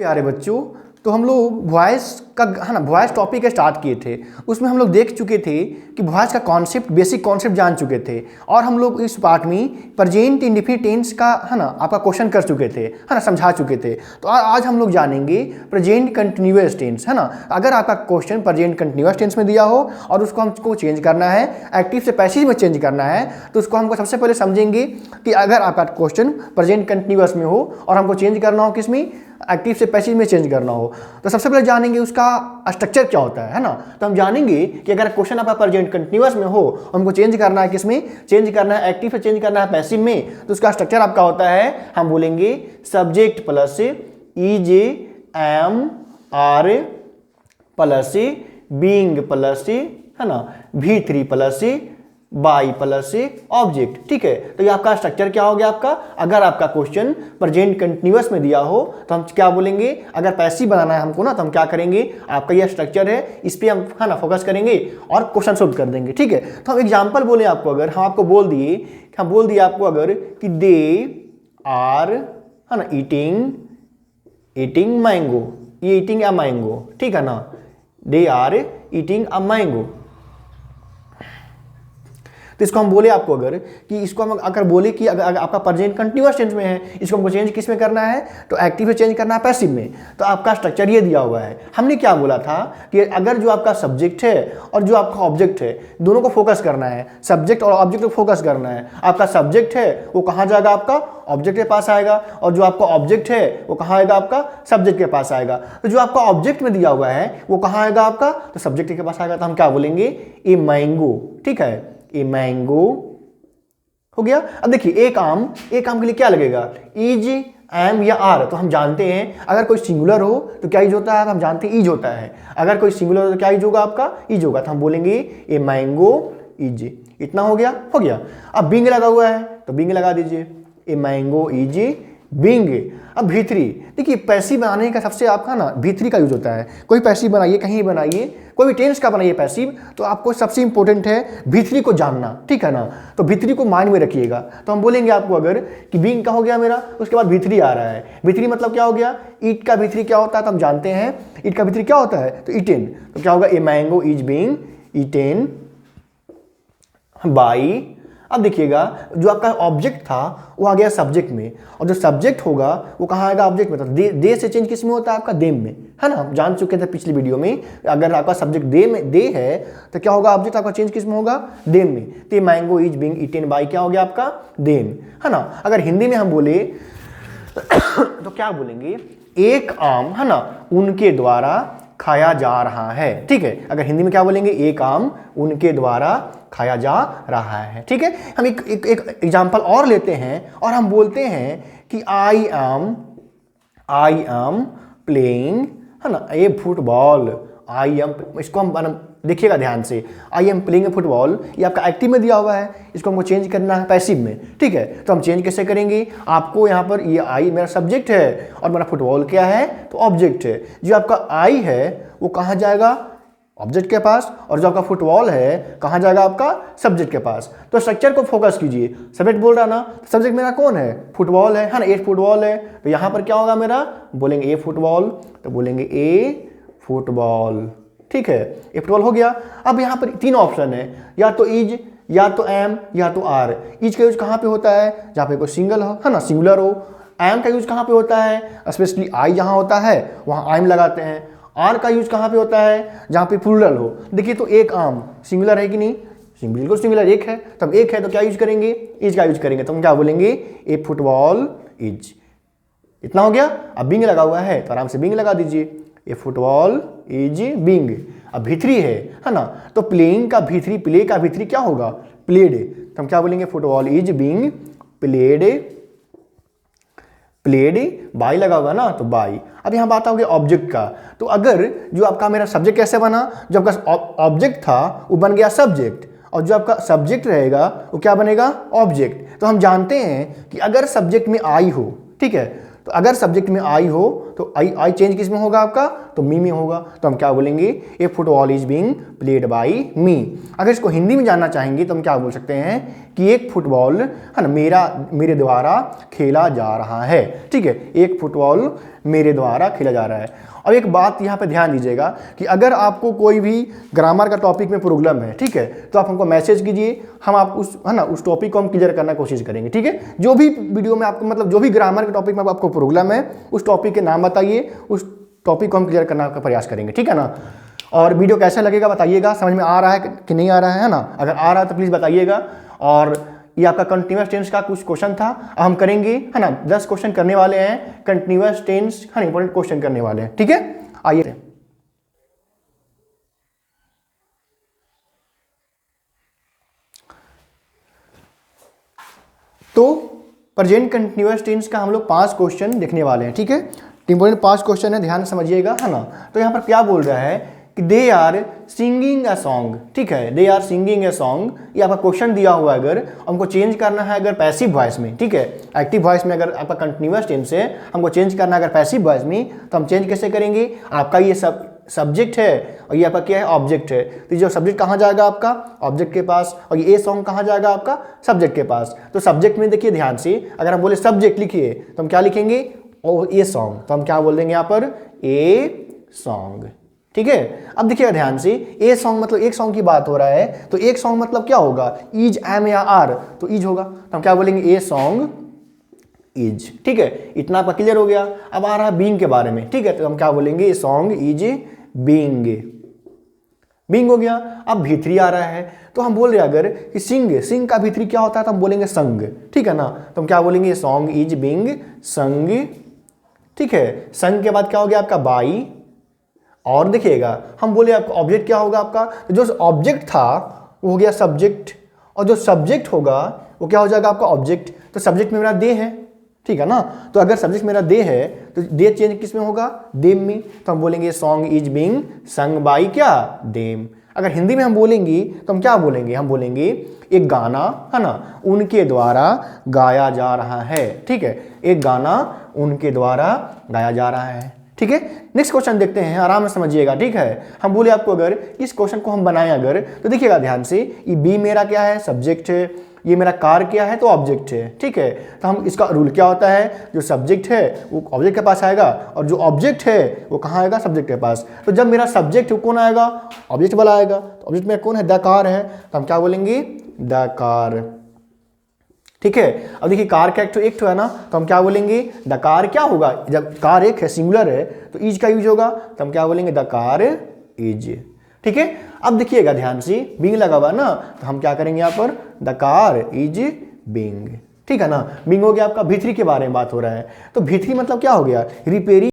प्यारे बच्चों, तो हम लोग वॉइस का है ना वॉइस टॉपिक स्टार्ट किए थे। उसमें हम लोग देख चुके थे कि वॉइस का कॉन्सेप्ट, बेसिक कॉन्सेप्ट जान चुके थे। और हम लोग इस पार्ट में प्रेजेंट इंडेफिनिट टेंस का है ना आपका क्वेश्चन कर चुके थे, है ना, समझा चुके थे। तो आज हम लोग जानेंगे प्रेजेंट कंटिन्यूअस टेंस, है ना। अगर आपका क्वेश्चन प्रेजेंट कंटिन्यूअस टेंस में दिया हो और उसको हमको चेंज करना है, एक्टिव से पैसिव में चेंज करना है, तो उसको हमको सबसे पहले समझेंगे कि अगर आपका क्वेश्चन प्रेजेंट कंटिन्यूअस में हो और हमको चेंज करना हो किसमें, एक्टिव से पैसिव में चेंज करना हो, तो सबसे पहले जानेंगे उसका स्ट्रक्चर क्या होता है ना। तो हम जानेंगे कि अगर क्वेश्चन आपका प्रेजेंट कंटिन्यूअस में हो, हमको चेंज करना है किसमें, चेंज करना है एक्टिव से चेंज करना है पैसिव में, तो उसका स्ट्रक्चर आपका होता है, हम बोलेंगे subject plus EJ am are plus being plus है ना V3 plus by plus object. ठीक है, तो ये आपका स्ट्रक्चर क्या हो गया आपका। अगर आपका क्वेश्चन प्रेजेंट कंटिन्यूअस में दिया हो तो हम क्या बोलेंगे, अगर पैसिव बनाना है हमको ना, तो हम क्या करेंगे, आपका ये स्ट्रक्चर है, इस पर हम है ना फोकस करेंगे और क्वेश्चन सोल्व कर देंगे। ठीक है, तो हम एग्जाम्पल बोले आपको, अगर हम आपको बोल दिए आपको अगर कि दे आर है ना ईटिंग मैंगो, ये ईटिंग अ मैंगो, ठीक है ना, they are eating a mango. तो इसको हम बोले आपको अगर कि इसको हम अगर बोले कि अगर आपका प्रेजेंट कंटिन्यूअस टेंस में है, इसको हमको चेंज किस में करना है, तो एक्टिव से चेंज करना है पैसिव में, तो आपका स्ट्रक्चर ये दिया हुआ है। हमने क्या बोला था कि अगर जो आपका सब्जेक्ट है और जो आपका ऑब्जेक्ट है, दोनों को फोकस करना है, सब्जेक्ट और ऑब्जेक्ट को फोकस करना है। आपका सब्जेक्ट है वो कहाँ जाएगा, आपका ऑब्जेक्ट के पास आएगा, और जो आपका ऑब्जेक्ट है वो कहाँ आएगा, आपका सब्जेक्ट के पास आएगा। तो जो आपका ऑब्जेक्ट में दिया हुआ है वो कहाँ आएगा, आपका तो सब्जेक्ट के पास आएगा। तो हम क्या बोलेंगे, ए मैंगो। ठीक है, ए मैंगो हो गया। अब देखिए एक आम के लिए क्या लगेगा, इज एम या आर। तो हम जानते हैं अगर कोई सिंगुलर हो तो क्या ईज होता है, हम जानते हैं ईज होता है। अगर कोई सिंगुलर हो तो क्या ईज होगा, आपका ईज होगा। तो हम बोलेंगे ए मैंगो इज। इतना हो गया। अब बिंग लगा हुआ है तो बिंग लगा दीजिए, ए मैंगो इज बिंग। अब V3, देखिए पैसिव बनाने का सबसे आपका ना V3 का यूज होता है। कोई पैसिव बनाइए, कहीं बनाइए, कोई भी टेंस का बनाइए पैसिव, तो आपको सबसे इंपॉर्टेंट है V3 को जानना। ठीक है ना, तो V3 को माइंड में रखिएगा। तो हम बोलेंगे आपको अगर कि बिंग का हो गया मेरा, उसके बाद V3 आ रहा है। V3 मतलब क्या हो गया, ईट का V3 क्या होता है, तो हम जानते हैं ईट का V3 क्या होता है, तो ईटेन। तो क्या होगा, a mango is being eaten by. अब देखिएगा जो आपका ऑब्जेक्ट था वो आ गया सब्जेक्ट में, और जो सब्जेक्ट होगा वो कहाँ आएगा, ऑब्जेक्ट में। तो दे से चेंज किस में होता है, आपका देम में, है ना। हम जान चुके थे पिछली वीडियो में, अगर आपका सब्जेक्ट दे है तो क्या होगा, ऑब्जेक्ट आपका चेंज किस में होगा, देम में। तो mango is being eaten by क्या हो गया, आपका देम, है ना। अगर हिंदी में हम बोले तो क्या बोलेंगे, एक आम है ना उनके द्वारा खाया जा रहा है। ठीक है, अगर हिंदी में क्या बोलेंगे, एक आम उनके द्वारा खाया जा रहा है। ठीक है, हम एक एग्जाम्पल और लेते हैं और हम बोलते हैं कि आई एम प्लेइंग, है ना, ए फुटबॉल। इसको हम देखिएगा ध्यान से, I am playing a football, ये आपका एक्टिव में दिया हुआ है, इसको हमको चेंज करना है पैसिव में। ठीक है, तो हम चेंज कैसे करेंगे, आपको यहाँ पर ये आई मेरा सब्जेक्ट है और मेरा फुटबॉल क्या है, तो ऑब्जेक्ट है। जो आपका आई है वो कहाँ जाएगा, ऑब्जेक्ट के पास, और जो आपका फुटबॉल है कहाँ जाएगा, आपका सब्जेक्ट के पास। तो स्ट्रक्चर को फोकस कीजिए, सब्जेक्ट बोल रहा ना, सब्जेक्ट मेरा कौन है, फुटबॉल है ना, ए फुटबॉल है। तो यहाँ पर क्या होगा मेरा, बोलेंगे ए फुटबॉल, तो बोलेंगे ए फुटबॉल। ठीक है, ए फुटबॉल हो गया। अब यहाँ पर 3 ऑप्शन है, या तो इज, या तो एम, या तो आर। इज का यूज कहाँ पे होता है, जहाँ पे कोई सिंगल हो, है ना, सिंगुलर हो। एम का यूज कहाँ पे होता है, स्पेशली आई जहाँ होता है वहाँ एम लगाते हैं। आर का यूज कहाँ पे होता है, जहाँ पे प्लूरल हो। देखिए तो एक आम सिंगुलर है कि नहीं, बिल्कुल सिंगुलर, एक है। तब एक है तो क्या यूज करेंगे, इज का यूज करेंगे। तो हम क्या बोलेंगे, ए फुटबॉल इज। इतना हो गया। अब बिंग लगा हुआ है तो आराम से बिंग लगा दीजिए, ए फुटबॉल इज बिंग। अब V3 है ना, तो प्लेइंग का V3, प्ले का V3 क्या होगा, प्लेड। तो हम क्या बोलेंगे, football is being played by लगा होगा ना, तो बाई। अब यहाँ बात होगी ऑब्जेक्ट का। तो अगर जो आपका मेरा सब्जेक्ट कैसे बना, जो आपका ऑब्जेक्ट था वो बन गया सब्जेक्ट, और जो आपका सब्जेक्ट रहेगा वो क्या बनेगा, ऑब्जेक्ट। तो हम जानते हैं कि अगर सब्जेक्ट में आई हो, ठीक है, तो अगर सब्जेक्ट में आई हो तो आई चेंज किस में होगा आपका, तो मी में होगा। तो हम क्या बोलेंगे, a football is being played by me. अगर इसको हिंदी में जानना चाहेंगे तो हम क्या बोल सकते हैं कि एक फुटबॉल है ना मेरे द्वारा खेला जा रहा है। ठीक है, एक फुटबॉल मेरे द्वारा खेला जा रहा है। अब एक बात यहाँ पे ध्यान दीजिएगा कि अगर आपको कोई भी ग्रामर का टॉपिक में प्रॉब्लम है, ठीक है, तो आप हमको मैसेज कीजिए, हम आप उस टॉपिक को हम क्लियर करने की कोशिश करेंगे। ठीक है, जो भी वीडियो में आपको मतलब जो भी ग्रामर के टॉपिक में आपको प्रॉब्लम है उस टॉपिक के नाम बताइए, उस टॉपिक को हम क्लियर करने का प्रयास करेंगे। ठीक है ना। और वीडियो कैसा लगेगा बताइएगा, समझ में आ रहा है कि नहीं आ रहा है ना। अगर आ रहा है तो प्लीज़ बताइएगा। और ये आपका कंटिन्यूअस टेंस का कुछ क्वेश्चन था, हम करेंगे है ना। 10 क्वेश्चन करने वाले हैं कंटिन्यूअस टेंस, है इंपॉर्टेंट क्वेश्चन करने वाले हैं। ठीक है, आइए। तो प्रेजेंट कंटिन्यूअस टेंस का हम लोग 5 क्वेश्चन देखने वाले हैं। ठीक है, इंपॉर्टेंट 5 क्वेश्चन है, ध्यान समझिएगा, है ना। तो यहाँ पर क्या बोल रहा है कि they are singing a song. ठीक है, they are singing a song, ये आपका क्वेश्चन दिया हुआ है। अगर हमको चेंज करना है अगर पैसिव वॉइस में, ठीक है, एक्टिव वॉइस में अगर आपका कंटिन्यूअस टेंस है, हमको चेंज करना है अगर पैसिव वॉइस में, तो हम चेंज कैसे करेंगे। आपका ये सब्जेक्ट है और ये आपका क्या है, ऑब्जेक्ट है। तो जो सब्जेक्ट कहाँ जाएगा आपका, ऑब्जेक्ट के पास, और ये सॉन्ग कहाँ जाएगा आपका, सब्जेक्ट के पास। तो सब्जेक्ट में देखिए ध्यान से, अगर हम बोले सब्जेक्ट लिखिए तो हम क्या लिखेंगे, ओ ए सॉन्ग, तो हम क्या बोल देंगे यहाँ पर, ए सॉन्ग। ठीक है, अब देखिएगा ध्यान से, ए सॉन्ग मतलब एक सॉन्ग की बात हो रहा है, तो एक सॉन्ग मतलब क्या होगा, इज, एम या आर, तो इज होगा। तो हम क्या बोलेंगे, ए सॉन्ग इज। ठीक है, इतना आपका क्लियर हो गया। अब आ रहा है बीइंग के बारे में। ठीक है, तो हम क्या बोलेंगे, a song is being. Being हो गया। अब भीतरी आ रहा है, तो हम बोल रहे हैं अगर कि सिंग का भीतरी क्या होता है, तो हम बोलेंगे संग। ठीक है ना, तो हम क्या बोलेंगे, ए सॉन्ग इज बीइंग संग। ठीक है, संग के बाद क्या हो गया आपका, बाई। और देखिएगा हम बोले आपका ऑब्जेक्ट क्या होगा आपका, तो जो ऑब्जेक्ट था वो हो गया सब्जेक्ट, और जो सब्जेक्ट होगा वो क्या हो जाएगा आपका ऑब्जेक्ट। तो सब्जेक्ट में मेरा दे है, ठीक है ना। तो अगर सब्जेक्ट मेरा दे है तो दे चेंज किस में होगा, देम में। तो हम बोलेंगे सॉन्ग इज बीइंग संग बाई क्या, देम। अगर हिंदी में हम बोलेंगे तो हम क्या बोलेंगे, हम बोलेंगे एक गाना है ना उनके द्वारा गाया जा रहा है। ठीक है, एक गाना उनके द्वारा गाया जा रहा है। ठीक है, नेक्स्ट क्वेश्चन देखते हैं, आराम से समझिएगा। ठीक है, हम बोले आपको अगर इस क्वेश्चन को हम बनाएं अगर, तो देखिएगा ध्यान से, ये बी मेरा क्या है, सब्जेक्ट है, ये मेरा कार क्या है, तो ऑब्जेक्ट है। ठीक है, तो हम इसका रूल क्या होता है, जो सब्जेक्ट है वो ऑब्जेक्ट के पास आएगा, और जो ऑब्जेक्ट है वो कहाँ आएगा, सब्जेक्ट के पास। तो जब मेरा सब्जेक्ट कौन आएगा, ऑब्जेक्ट वाला आएगा। तो ऑब्जेक्ट में कौन है, द कार है, तो हम क्या बोलेंगे, द कार। ठीक है, अब देखिए कार का एक है ना, तो हम क्या बोलेंगे, द कार क्या होगा, जब कार एक है, सिंगुलर है, तो इज का यूज होगा, तो हम क्या बोलेंगे, द कार इज। ठीक है, अब देखिएगा ध्यान से, बीइंग लगा हुआ ना, तो हम क्या करेंगे यहाँ पर, द कार इज बीइंग। ठीक है ना, बीइंग हो गया आपका। भीतरी के बारे में बात हो रहा है, तो भीतरी मतलब क्या हो गया, रिपेयरिंग